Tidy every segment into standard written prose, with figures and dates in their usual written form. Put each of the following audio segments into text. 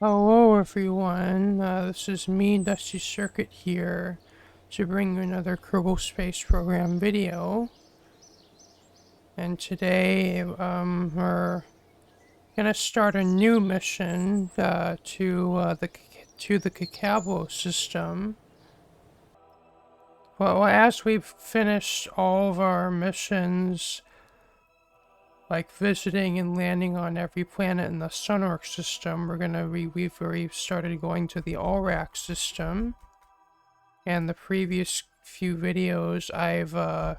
Hello everyone, this is me, Dusty Circuit here, to bring you another Kerbal Space Program video. And today, we're gonna start a new mission, to the Kcalbeloh system. Well, as we've finished all of our missions, like visiting and landing on every planet in the Sunark system, we've already started going to the Alrac system. And the previous few videos, I've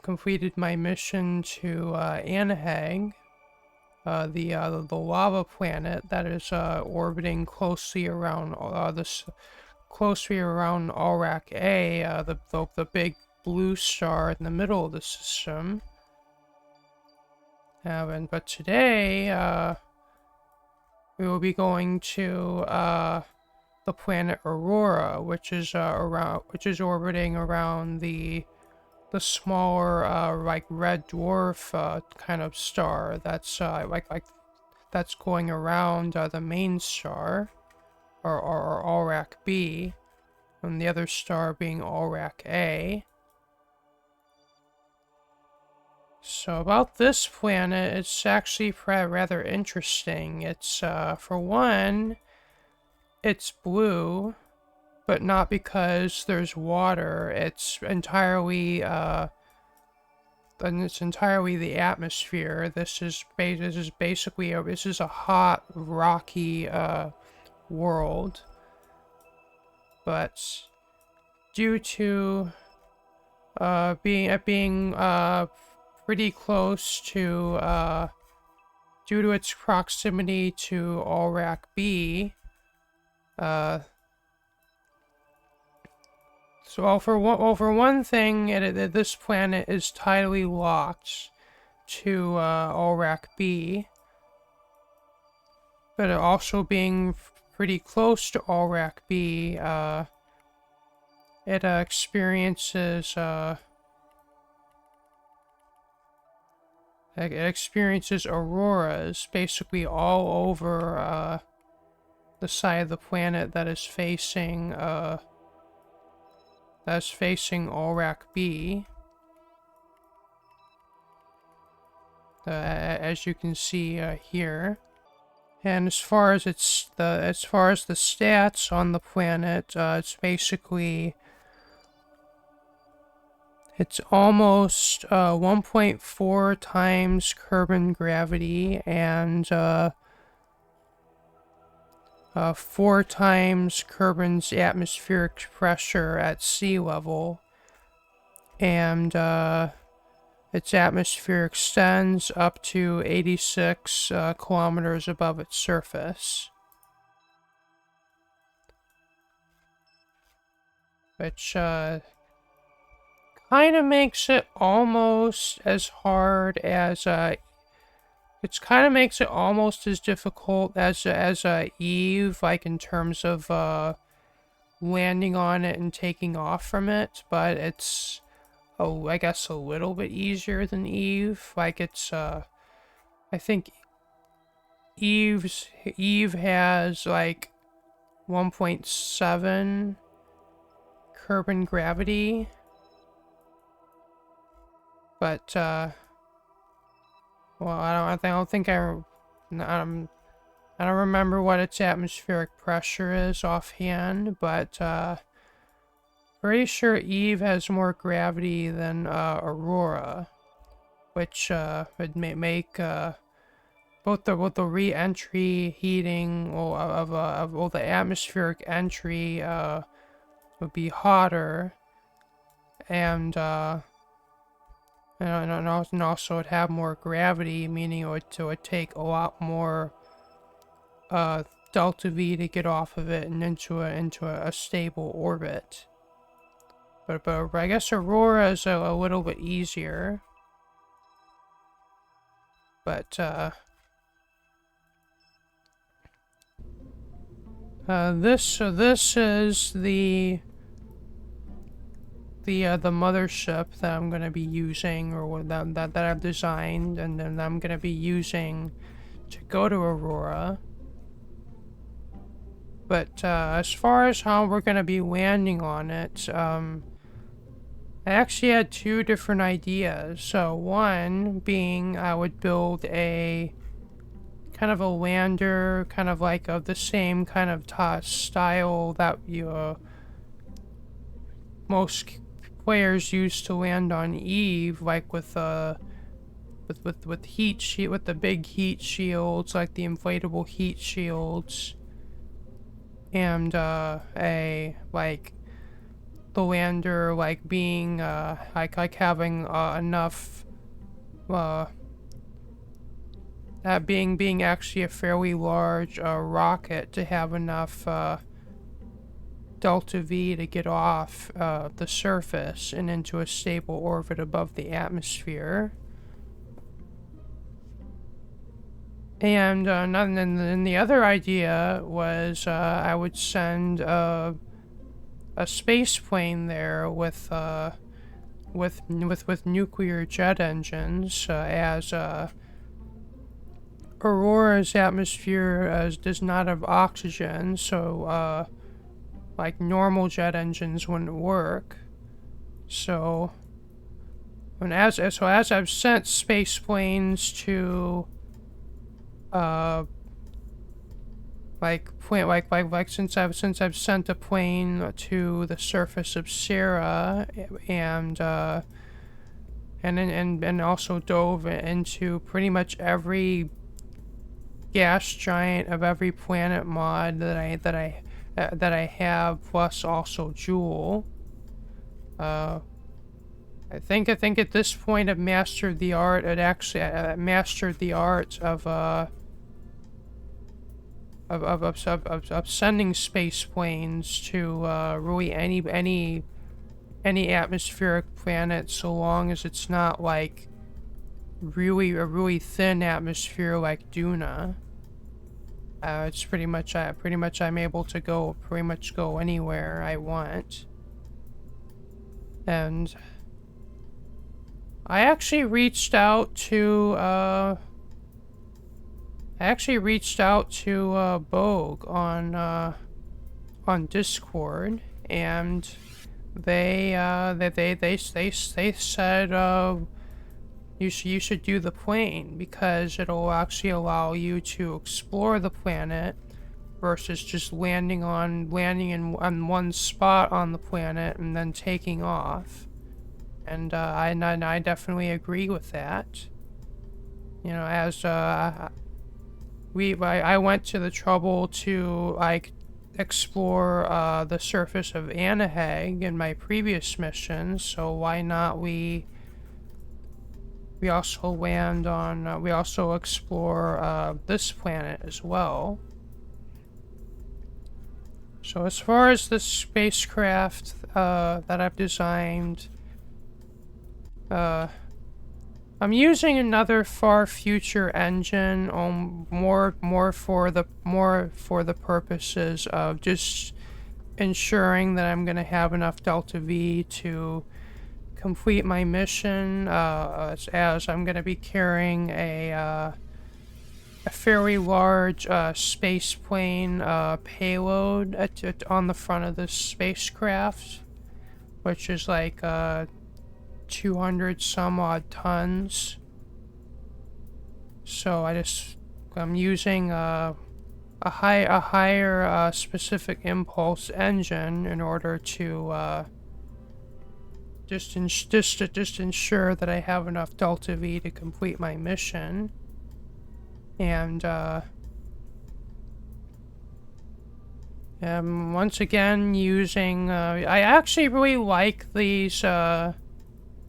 completed my mission to Anahag, the lava planet that is orbiting closely around Alrac A, the big blue star in the middle of the system. But today, we will be going to the planet Aurora, which is orbiting around the smaller like red dwarf kind of star that's that's going around the main star, or Alrac B, and the other star being Alrac A. So about this planet, it's actually rather interesting. It's for one, it's blue, but not because there's water. It's entirely the atmosphere. This is basically a hot, rocky world. But due to being pretty close to due to its proximity to Alrac B, so for one thing, this planet is tidally locked to Alrac B, but it also being pretty close to Alrac B, it experiences auroras basically all over the side of the planet that is facing Alrac B. As you can see here. And as far as the stats on the planet, it's almost 1.4 times Kerbin gravity and 4 times Kerbin's atmospheric pressure at sea level, and its atmosphere extends up to 86 kilometers above its surface, which kind of makes it almost as hard as almost as difficult as Eve, like in terms of landing on it and taking off from it, but it's I guess a little bit easier than Eve. Like it's I think Eve has like 1.7 Kerbin gravity, but well, I don't remember what its atmospheric pressure is offhand, but pretty sure Eve has more gravity than Aurora, which would make both the re-entry heating of the atmospheric entry would be hotter, and also it'd have more gravity, meaning it would take a lot more delta V to get off of it and into a stable orbit. But I guess Aurora is a little bit easier. But this is the mothership that I'm gonna be using, or that I've designed, and then I'm gonna be using to go to Aurora. But as far as how we're gonna be landing on it, I actually had two different ideas. So one being I would build a kind of a lander, kind of like of the same kind of style that most players used to land on Eve, like with with the big heat shields, like the inflatable heat shields, and a like the lander like being like having enough that being actually a fairly large rocket to have enough delta V to get off the surface and into a stable orbit above the atmosphere. And then the other idea was I would send a space plane there with nuclear jet engines, as Aurora's atmosphere does not have oxygen, so like normal jet engines wouldn't work. So as I've sent space planes to since I've sent a plane to the surface of Sarah, and also dove into pretty much every gas giant of every planet mod that I have, plus also Jewel. I think at this point I've mastered the art. Mastered the art of sending space planes to really any atmospheric planet, so long as it's not like a really thin atmosphere like Duna. It's pretty much I'm able to go anywhere I want. And I actually reached out to Bogue on Discord, and they said you should do the plane because it'll actually allow you to explore the planet versus just landing on one spot on the planet and then taking off. And I definitely agree with that. You know, as I went to the trouble to like explore the surface of Anaheg in my previous mission, so why not we also explore this planet as well. So as far as the spacecraft that I've designed, I'm using another far future engine, more for the purposes of just ensuring that I'm gonna have enough Delta V to complete my mission, as I'm gonna be carrying a fairly large space plane payload on the front of this spacecraft, which is like 200 some odd tons. So I'm using a higher specific impulse engine in order to just ensure that I have enough Delta V to complete my mission. And once again using I actually really like these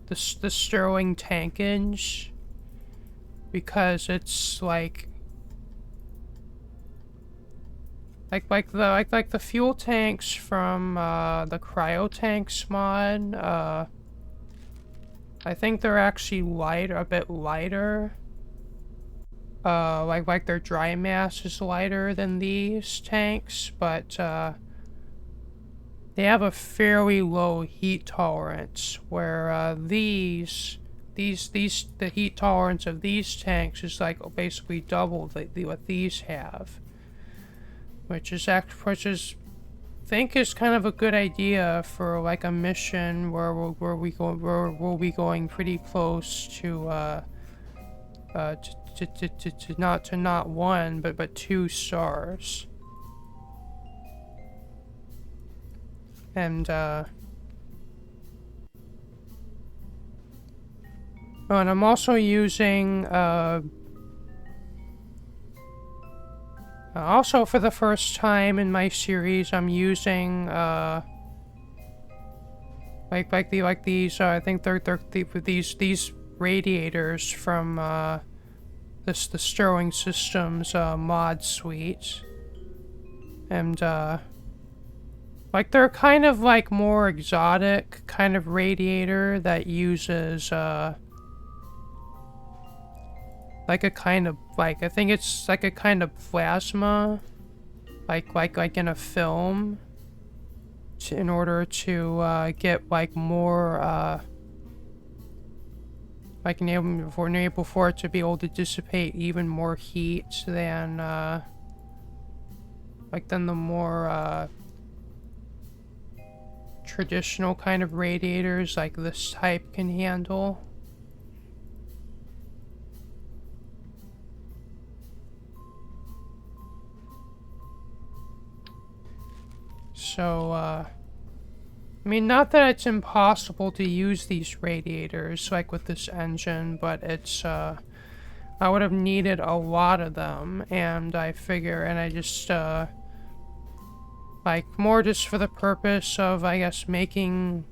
the Sterling tankage, because it's like the fuel tanks from the cryo tanks mod. I think they're actually a bit lighter. Like their dry mass is lighter than these tanks, but they have a fairly low heat tolerance, where the heat tolerance of these tanks is like basically double what these have. which is I think is kind of a good idea for like a mission where we'll be going pretty close to not one but 2 stars. And oh, and I'm also using also for the first time in my series, I'm using these I think they're these radiators from the Sterling Systems mod suite, and like they're kind of like more exotic kind of radiator that uses like a kind of like I think it's like a kind of plasma, like in a film, in order to get like more like enable for it to be able to dissipate even more heat than than the more traditional kind of radiators like this type can handle. So, I mean, not that it's impossible to use these radiators, like with this engine, but it's, I would have needed a lot of them, and I just, like, more just for the purpose of, I guess, making,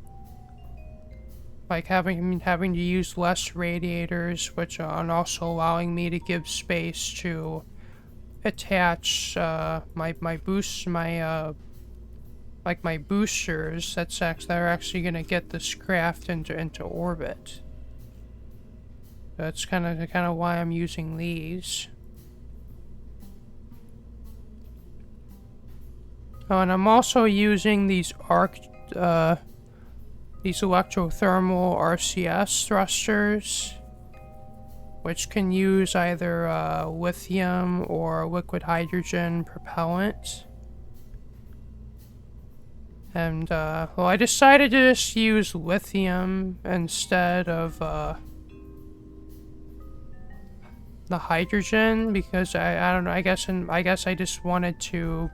like, having to use less radiators, which, and also allowing me to give space to attach, my boosters that are actually gonna get this craft into orbit. That's kind of why I'm using these. Oh, and I'm also using these electrothermal RCS thrusters, which can use either lithium or liquid hydrogen propellant. And, well, I decided to just use lithium instead of, the hydrogen, because I don't know, I guess I just wanted to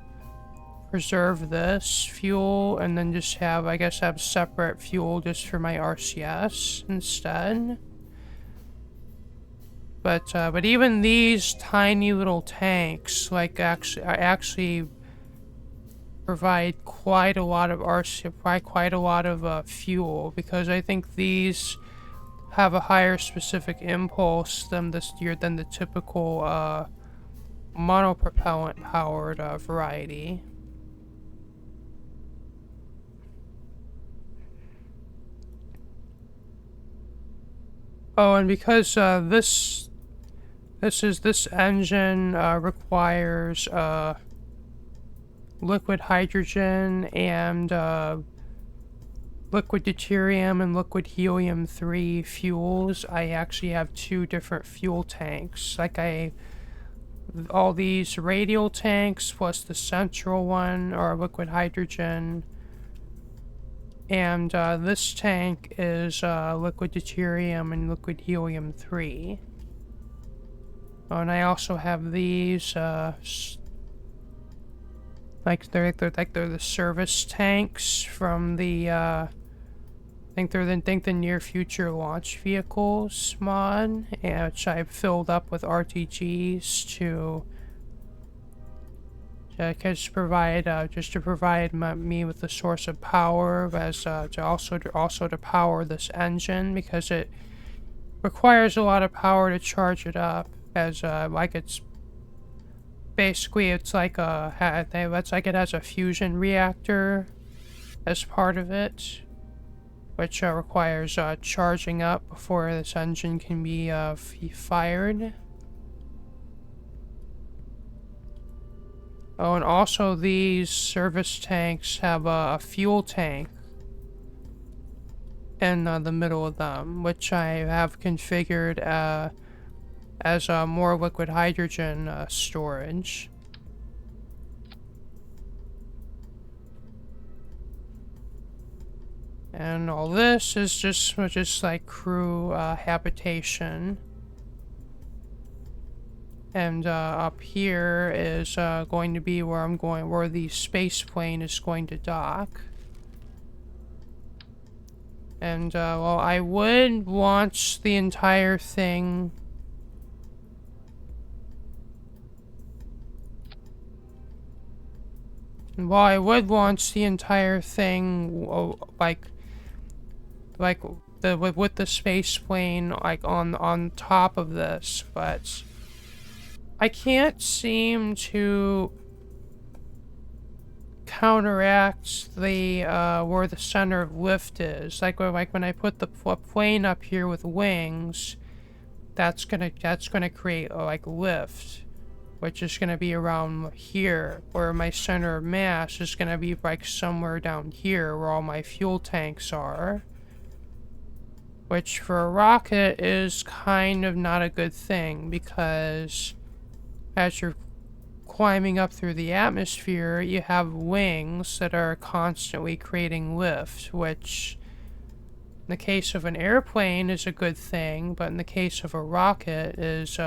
preserve this fuel and then just have separate fuel just for my RCS instead. But even these tiny little tanks, like, actually provide quite a lot of fuel, because I think these have a higher specific impulse than the typical monopropellant powered variety. Oh, and because this engine requires liquid hydrogen and liquid deuterium and liquid helium-3 fuels, I actually have 2 different fuel tanks. Like all these radial tanks plus the central one are liquid hydrogen, and this tank is liquid deuterium and liquid helium-3. Oh, and I also have these like they're the service tanks from the I think the near future launch vehicles mod, which I've filled up with RTGs to just provide me with the source of power, as to also power this engine, because it requires a lot of power to charge it up, as like it's basically it has a fusion reactor as part of it, which requires charging up before this engine can be fired. Oh, and also these service tanks have a fuel tank in the middle of them, which I have configured as more liquid hydrogen storage. And all this is just like crew habitation. And up here is going to be where where the space plane is going to dock. And well, I would launch the entire thing. Well, I would launch the entire thing, like with the space plane, like on top of this, but I can't seem to counteract the where the center of lift is. Like when I put the plane up here with wings, that's gonna create like lift, which is going to be around here, where my center of mass is going to be like somewhere down here where all my fuel tanks are. Which for a rocket is kind of not a good thing, because as you're climbing up through the atmosphere, you have wings that are constantly creating lift, which in the case of an airplane is a good thing, but in the case of a rocket is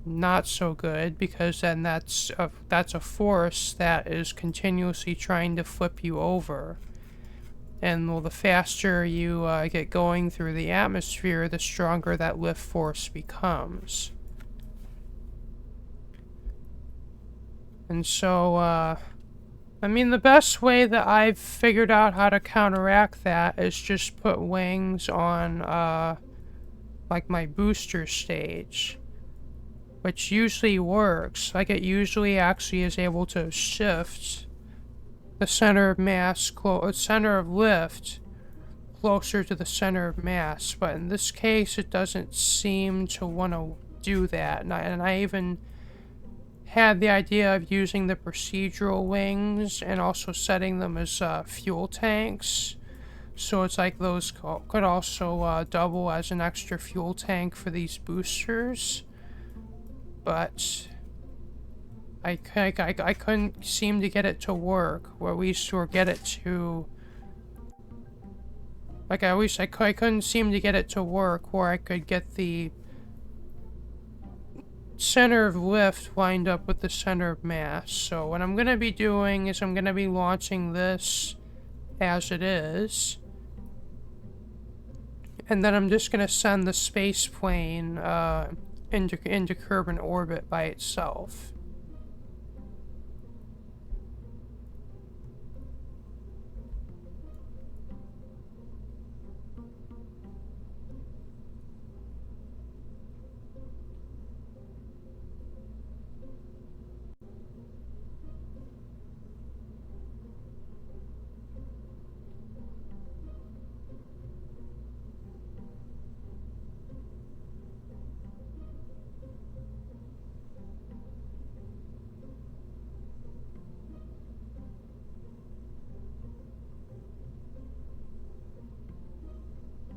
not so good, because then that's a force that is continuously trying to flip you over. And well, the faster you get going through the atmosphere, the stronger that lift force becomes. And so, I mean, the best way that I've figured out how to counteract that is just put wings on, like my booster stage. Which usually works. Like, it usually actually is able to shift the center of mass, center of lift, closer to the center of mass. But in this case, it doesn't seem to want to do that. And I even had the idea of using the procedural wings and also setting them as fuel tanks. So it's like those could also double as an extra fuel tank for these boosters. But I couldn't seem to get it to work, or at least get it to, like, I couldn't seem to get it to work where I could get the center of lift lined up with the center of mass. So what I'm gonna be doing is I'm gonna be launching this as it is, and then I'm just gonna send the space plane into Kerbin orbit by itself.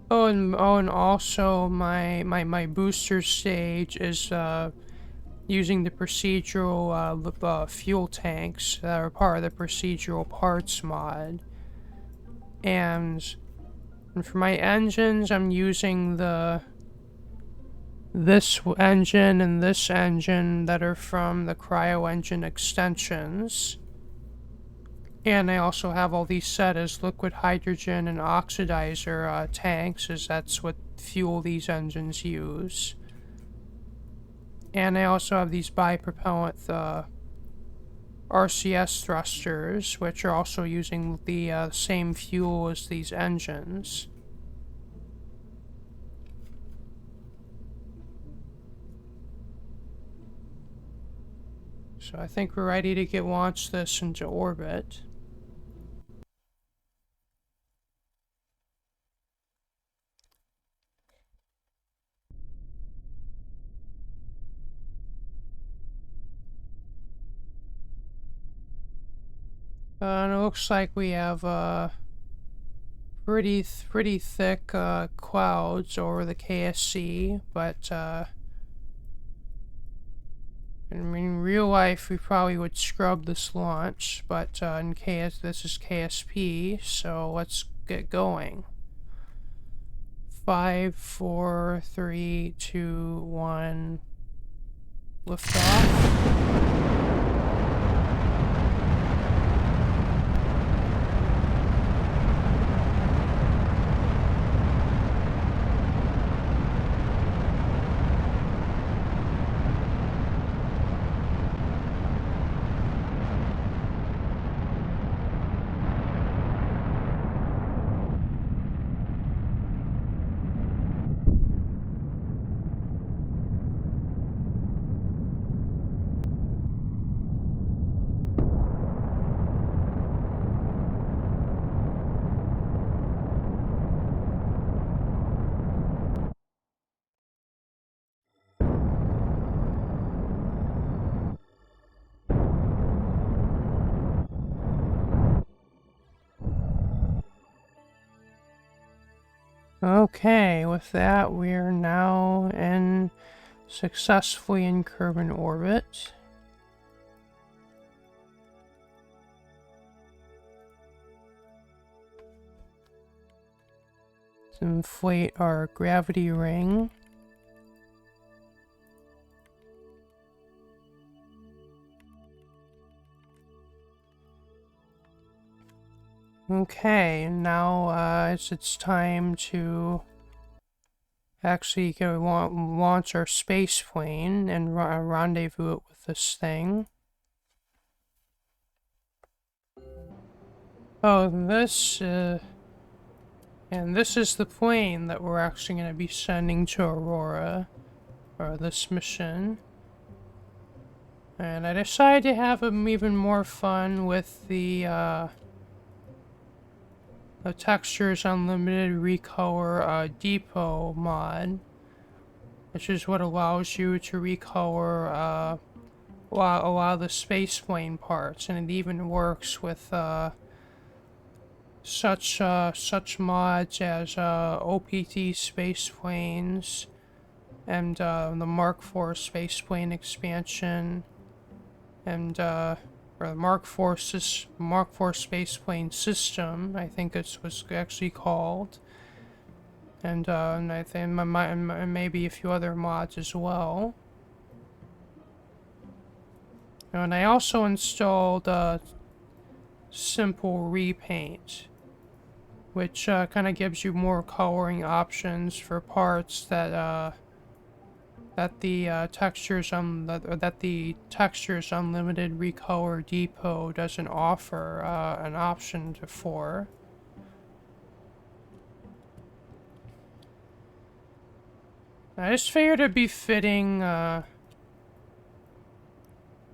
And also my booster stage is using the procedural fuel tanks that are part of the procedural parts mod. And for my engines, I'm using this engine and this engine that are from the cryo engine extensions. And I also have all these set as liquid hydrogen and oxidizer tanks, as that's what fuel these engines use. And I also have these bipropellant RCS thrusters, which are also using the same fuel as these engines. So I think we're ready to launch this into orbit. And it looks like we have pretty thick clouds over the KSC, but in real life we probably would scrub this launch, but this is KSP, so let's get going. 5, 4, 3, 2, 1. Lift off. Okay, with that, we're now successfully in Kerbin orbit. Let's inflate our gravity ring. Okay, now it's time to actually go launch our space plane and rendezvous it with this thing. Oh, and this is the plane that we're actually going to be sending to Aurora, or this mission. And I decided to have even more fun with the Textures Unlimited Recolor Depot mod, which is what allows you to recolor a lot of the spaceplane parts, and it even works with such mods as OPT spaceplanes and the Mark IV spaceplane expansion, and or the Mark IV spaceplane system, I think it was actually called, and I think maybe a few other mods as well. And I also installed Simple Repaint, which kind of gives you more coloring options for parts that the Textures Unlimited Recolor Depot doesn't offer an option for. I just figured it'd be fitting,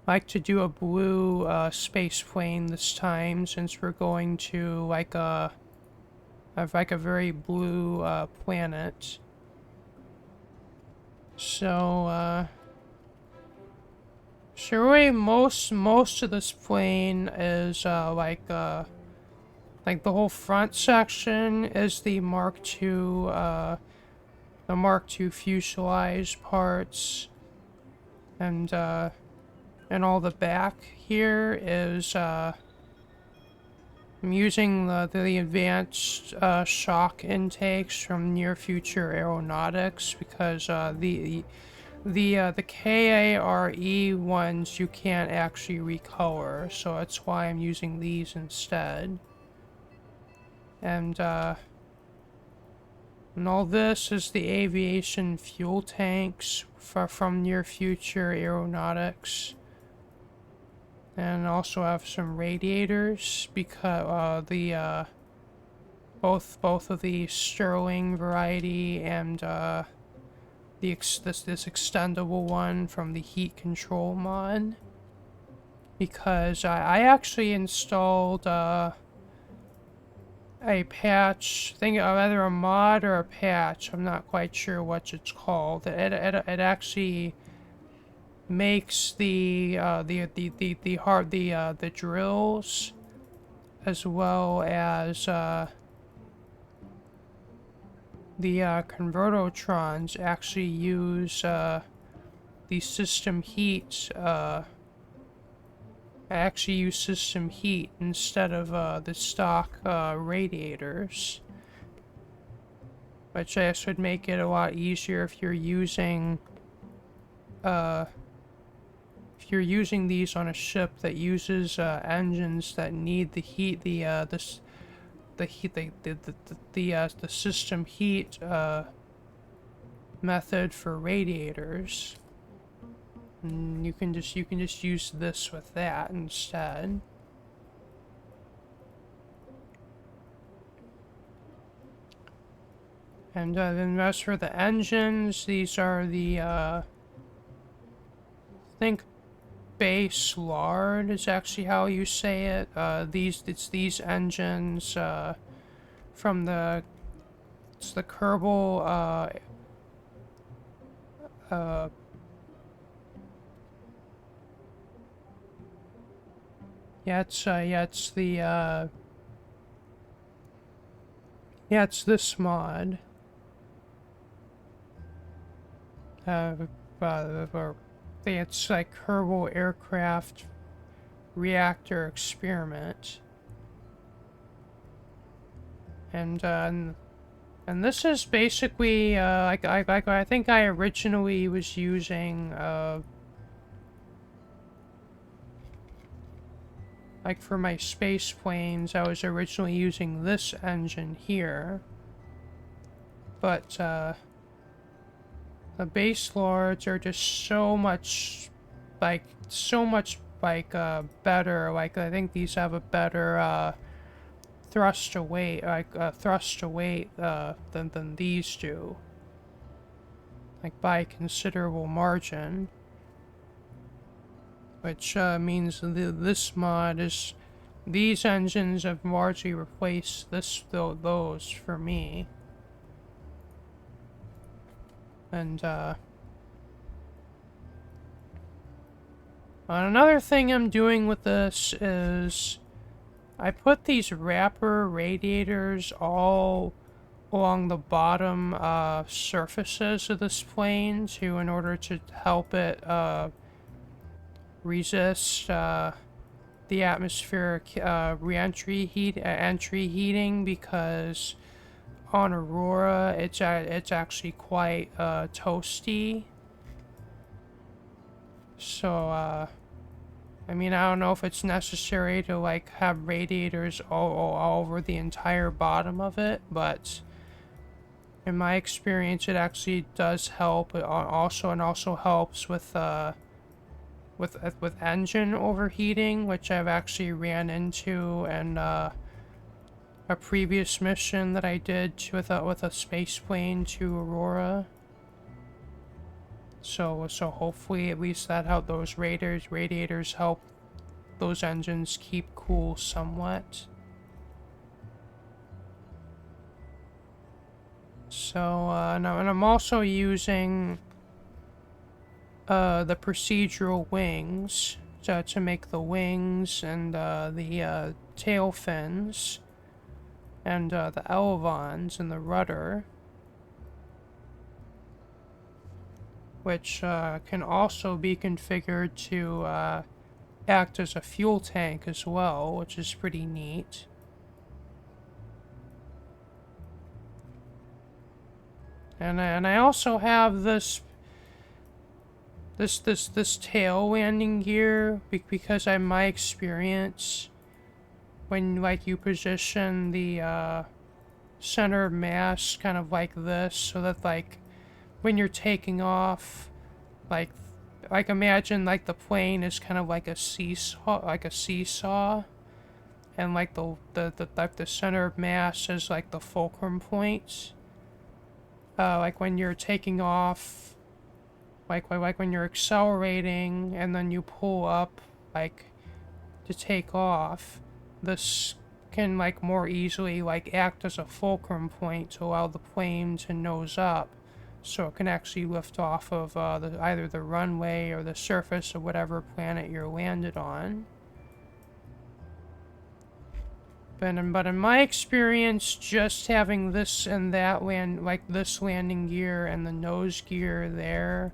like to do a blue space plane this time, since we're going to have a very blue planet. So really most of this plane is like the whole front section is the Mark II fuselage parts, and all the back here is I'm using the advanced shock intakes from Near Future Aeronautics, because the KARE ones you can't actually recolor, so that's why I'm using these instead. And all this is the aviation fuel tanks from Near Future Aeronautics. And also have some radiators, because both of the Sterling variety and this extendable one from the heat control mod, because I actually installed a patch, either a mod or a patch, I'm not quite sure what it's called. It actually makes the drills, as well as the convertotrons, actually use the system heat I actually use system heat instead of the stock radiators, which I guess would make it a lot easier if you're using these on a ship that uses engines that need the heat, the system heat method for radiators. And you can just use this with that instead. And then as for the engines, these are the I think base lard is actually how you say it. It's these engines from the Kerbal it's this mod. It's like Kerbal Aircraft Reactor Experiment. And this is basically I think I originally was using like for my space planes, I was originally using this engine here, but the base lords are just so much better. Like I think these have a better thrust to weight than these do, like by a considerable margin. Which means this mod is, these engines have largely replaced those for me. And another thing I'm doing with this is I put these wrapper radiators all along the bottom surfaces of this plane in order to help it resist the atmospheric entry heating, because on Aurora it's actually quite toasty. So I mean, I don't know if it's necessary to like have radiators all over the entire bottom of it, but in my experience it actually does help. It also helps with engine overheating, which I've actually ran into in a previous mission that I did with a space plane to Aurora. So hopefully at least that helped those radiators help those engines keep cool somewhat. So and I'm also using the procedural wings to make the wings and the tail fins and the elevons and the rudder, which can also be configured to act as a fuel tank as well, which is pretty neat. And I also have this tail landing gear because in my experience, when like you position the center of mass kind of like this, so that like when you're taking off, like imagine like the plane is kind of like a seesaw, and like the center of mass is like the fulcrum point. Like when you're taking off, like when you're accelerating and then you pull up like to take off, this can like more easily like act as a fulcrum point to allow the plane to nose up, so it can actually lift off of either the runway or the surface of whatever planet you're landed on. But in my experience, just having this and that this landing gear and the nose gear there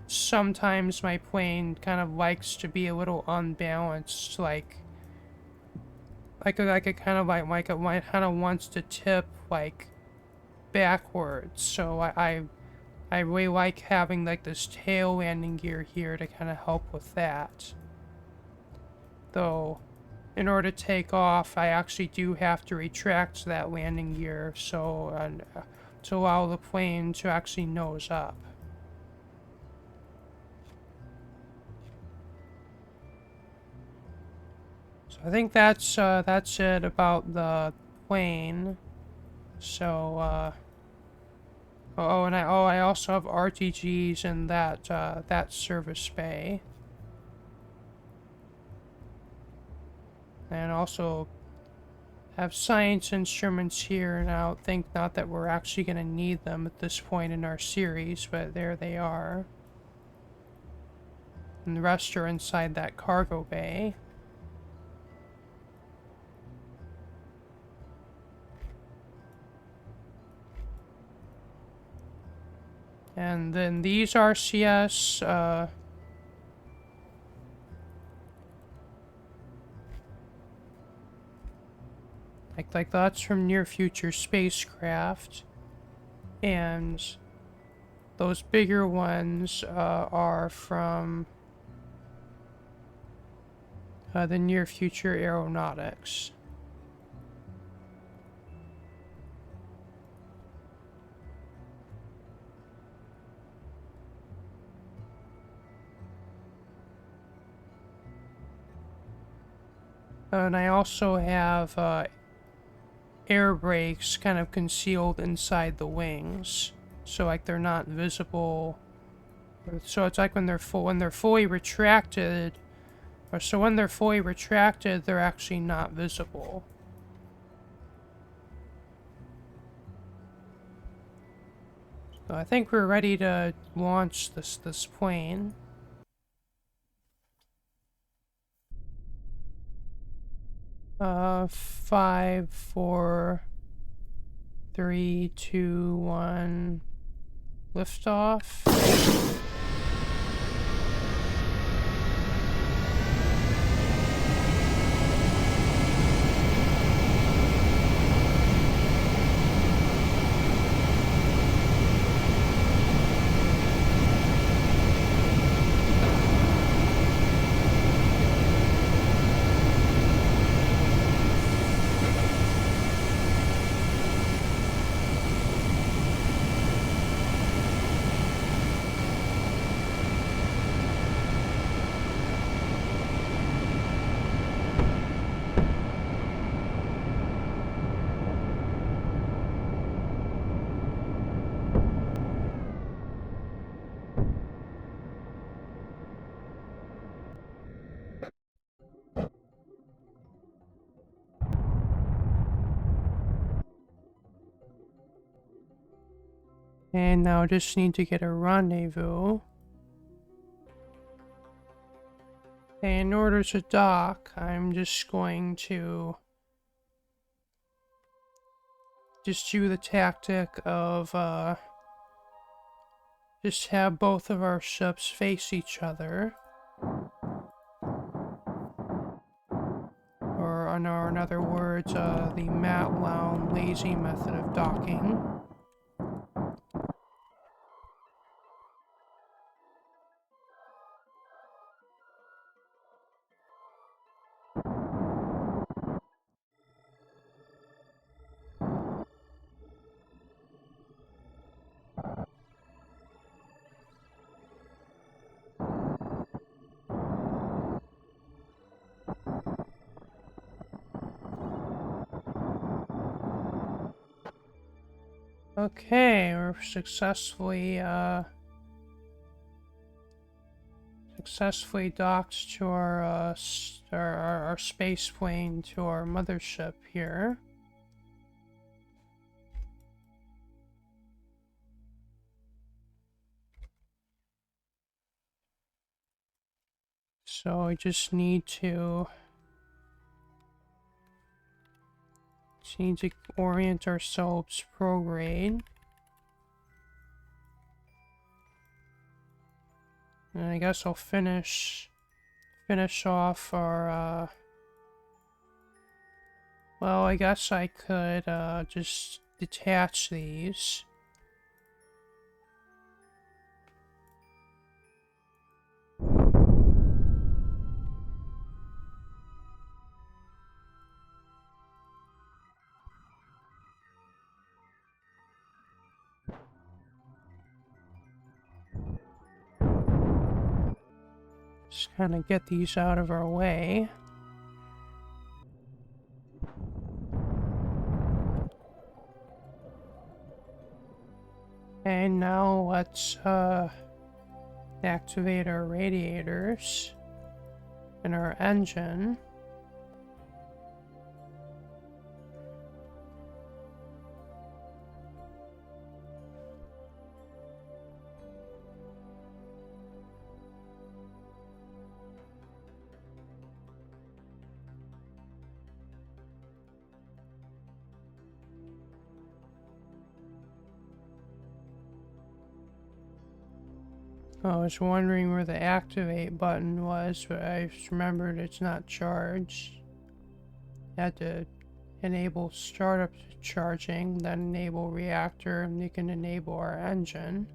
sometimes my plane kind of likes to be a little unbalanced, it kind of like it might kind of wants to tip like backwards. So I really like having like this tail landing gear here to kind of help with that. Though, in order to take off, I actually do have to retract that landing gear to allow the plane to actually nose up. So I think that's it about the plane. So I also have RTGs in that service bay. And also have science instruments here, and I don't think not that we're actually going to need them at this point in our series, but there they are. And the rest are inside that cargo bay. And then these RCS, like that's from near future spacecraft, and those bigger ones are from the near future aeronautics. And I also have air brakes kind of concealed inside the wings, so like they're not visible. So it's like when they're fully retracted, they're actually not visible. So I think we're ready to launch this plane. 5, 4, 3, 2, 1, liftoff. And now I just need to get a rendezvous. And in order to dock, I'm just going to just do the tactic of just have both of our ships face each other. Or in other words, the Matt Lown lazy method of docking. Okay, we're successfully docked to our space plane to our mothership here. So we just need to orient ourselves prograde. And I guess I'll finish off our, well, I guess I could, just detach these. Just kind of get these out of our way. And now let's activate our radiators and our engine. I was wondering where the activate button was, but I just remembered it's not charged. Had to enable startup charging, then enable reactor, and you can enable our engine.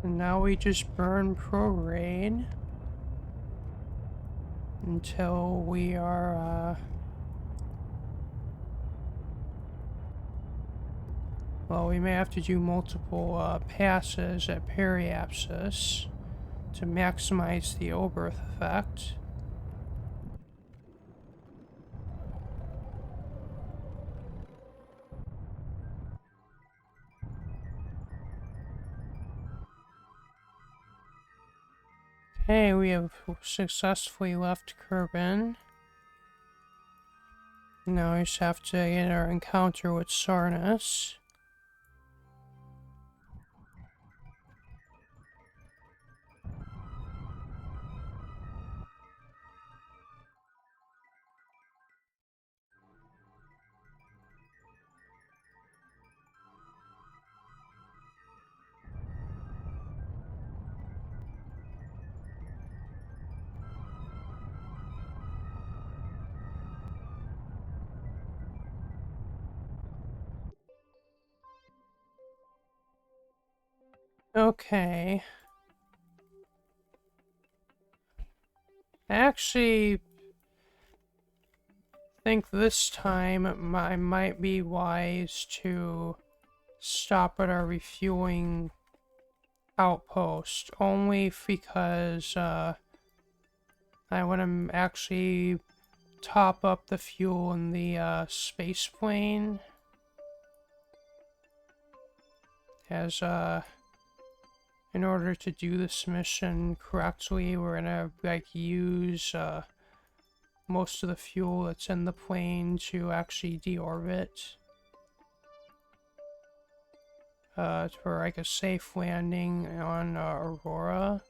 And now we just burn prorate until we are, well, we may have to do multiple passes at periapsis to maximize the Oberth effect. Okay, we have successfully left Kerbin. Now we just have to get our encounter with Sarnus. Okay. I actually think this time I might be wise to stop at our refueling outpost, only because I want to actually top up the fuel in the Spaceplane, as in order to do this mission correctly, we're gonna like use most of the fuel that's in the plane to actually deorbit for like a safe landing on Aurora.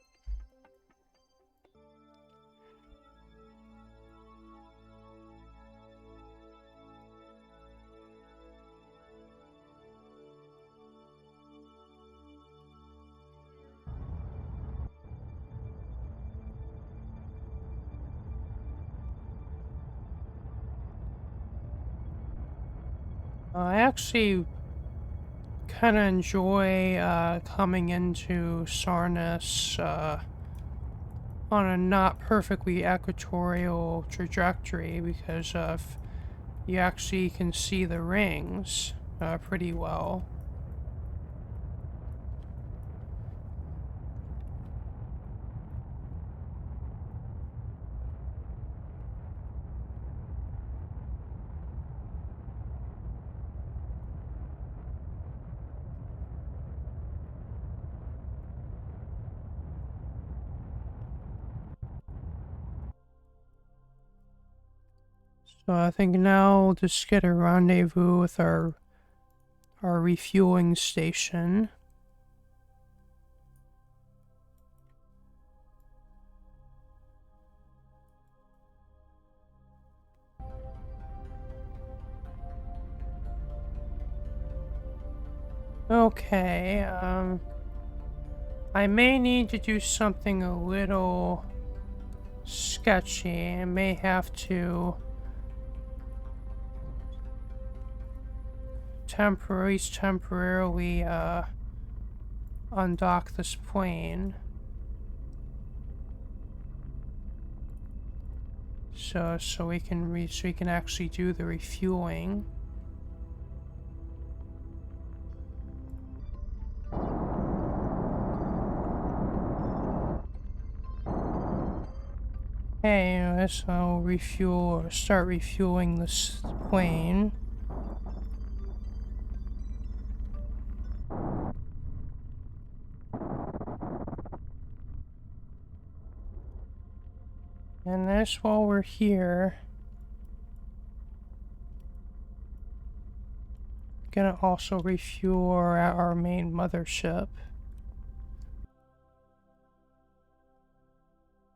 I actually kind of enjoy coming into Sarnus on a not perfectly equatorial trajectory, because you actually can see the rings pretty well. So I think now we'll just get a rendezvous with our refueling station. Okay, I may need to do something a little sketchy. I may have to temporarily undock this plane. So we can actually do the refueling. Hey, let's start refueling this plane. And this while we're here. Gonna also refuel our main mothership.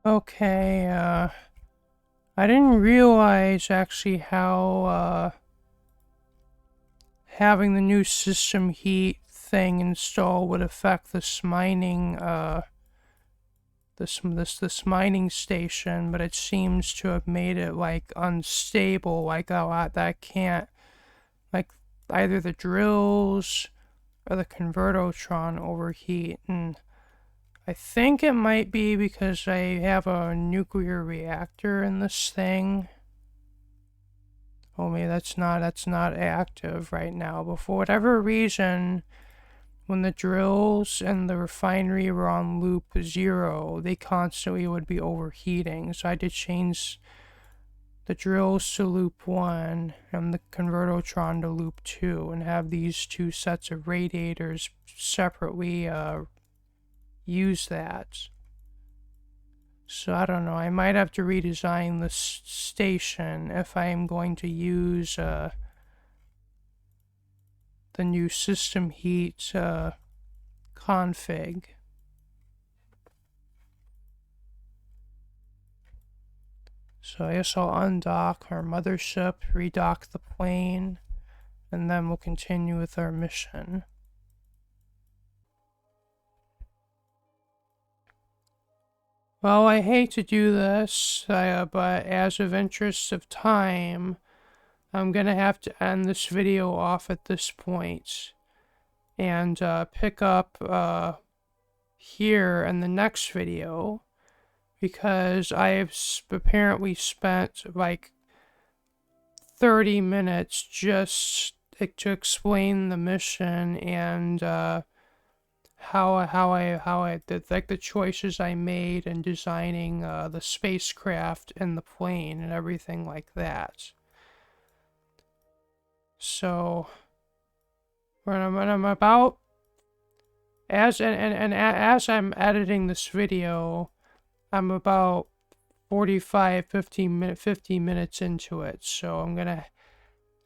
Okay, I didn't realize actually how, having the new system heat thing installed would affect this mining, this mining station, but it seems to have made it, like, unstable, like, a lot that can't, like, either the drills or the convertotron overheat, and I think it might be because I have a nuclear reactor in this thing. Oh, maybe that's not active right now, but for whatever reason, when the drills and the refinery were on loop 0, they constantly would be overheating, so I had to change the drills to loop 1 and the convertotron to loop 2 and have these two sets of radiators separately use that. So I don't know, I might have to redesign this station if I am going to use the new system heat config. So I guess I'll undock our mothership, redock the plane, and then we'll continue with our mission. Well, I hate to do this, but as of interest of time, I'm gonna have to end this video off at this point and pick up here in the next video, because I have apparently spent like 30 minutes just to explain the mission and how I did, like, the choices I made in designing the spacecraft and the plane and everything like that. So when I'm about as I'm editing this video, I'm about 50 minutes into it. So I'm gonna,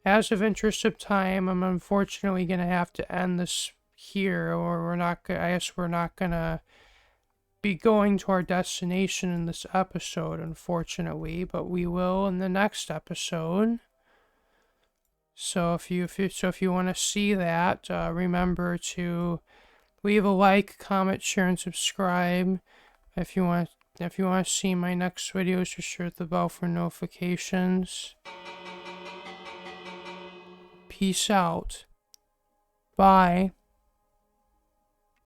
as of interest of time, I'm unfortunately gonna have to end this here, or I guess we're not gonna be going to our destination in this episode, unfortunately, but we will in the next episode. So if you want to see that, remember to leave a like, comment, share, and subscribe. If you want to see my next videos, just hit the bell for notifications. Peace out. Bye.